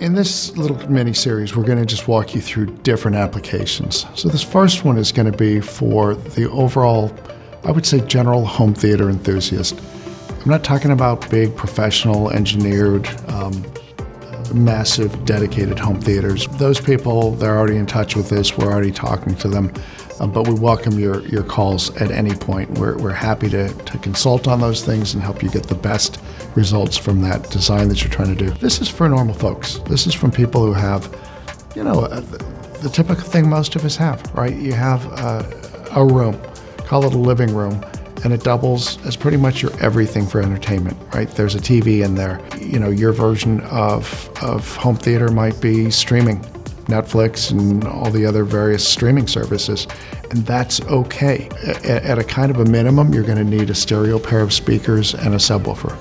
In this little mini-series, we're going to just walk you through different applications. So this first one is going to be for the overall, I would say, general home theater enthusiast. I'm not talking about big, professional, engineered, massive, dedicated home theaters. Those people, they're already in touch with this. We're already talking to them. But we welcome your calls at any point. We're happy to consult on those things and help you get the best results from that design that you're trying to do. This is for normal folks. This is from people who have, the typical thing most of us have, right? You have a room, call it a living room, and it doubles as pretty much your everything for entertainment, right? There's a TV in there. Your version of home theater might be streaming, Netflix and all the other various streaming services, and that's okay. At a kind of a minimum, you're going to need a stereo pair of speakers and a subwoofer.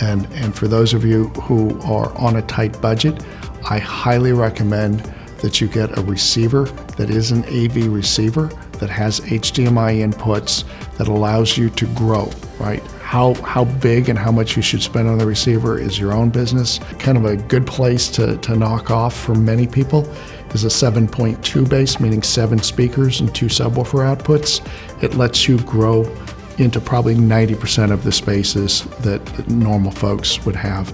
And for those of you who are on a tight budget, I highly recommend that you get a receiver that is an AV receiver that has HDMI inputs that allows you to grow, right? How big and how much you should spend on the receiver is your own business. Kind of a good place to knock off for many people is a 7.2 base, meaning 7 speakers and 2 subwoofer outputs. It lets you grow into probably 90% of the spaces that normal folks would have.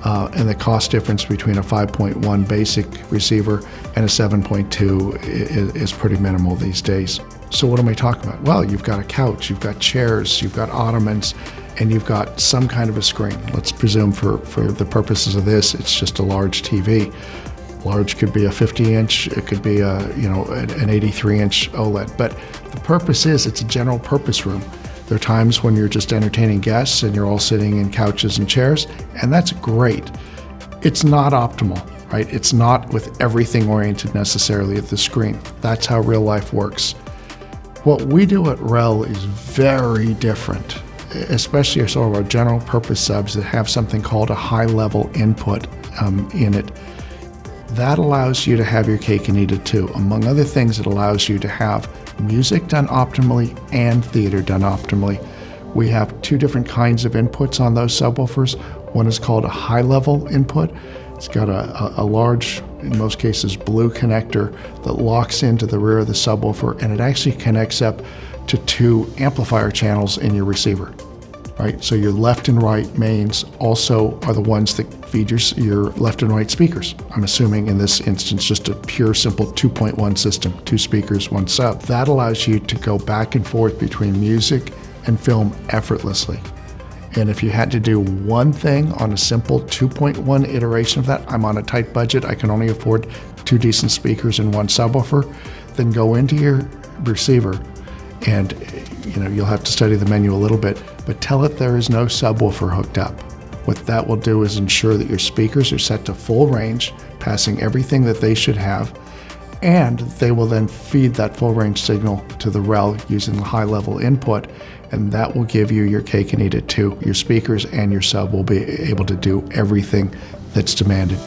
And the cost difference between a 5.1 basic receiver and a 7.2 is pretty minimal these days. So what am I talking about? Well, you've got a couch, you've got chairs, you've got ottomans, and you've got some kind of a screen. Let's presume for the purposes of this, it's just a large TV. Large could be a 50-inch, it could be an 83-inch OLED. But the purpose is it's a general purpose room. There are times when you're just entertaining guests and you're all sitting in couches and chairs, and that's great. It's not optimal, right? It's not with everything oriented necessarily at the screen. That's how real life works. What we do at REL is very different, especially some of our general purpose subs that have something called a high level input in it. That allows you to have your cake and eat it too. Among other things, it allows you to have music done optimally and theater done optimally. We have 2 different kinds of inputs on those subwoofers. One is called a high level input. It's got a large, in most cases, blue connector that locks into the rear of the subwoofer, and it actually connects up to 2 amplifier channels in your receiver, right? So your left and right mains also are the ones that feed your left and right speakers. I'm assuming in this instance, just a pure, simple 2.1 system, 2 speakers, 1 sub. That allows you to go back and forth between music and film effortlessly. And if you had to do one thing on a simple 2.1 iteration of that, I'm on a tight budget, I can only afford 2 decent speakers and 1 subwoofer, then go into your receiver and you'll have to study the menu a little bit, but tell it there is no subwoofer hooked up. What that will do is ensure that your speakers are set to full range, passing everything that they should have, and they will then feed that full range signal to the REL using the high level input, and that will give you your cake and eat it too. Your speakers and your sub will be able to do everything that's demanded.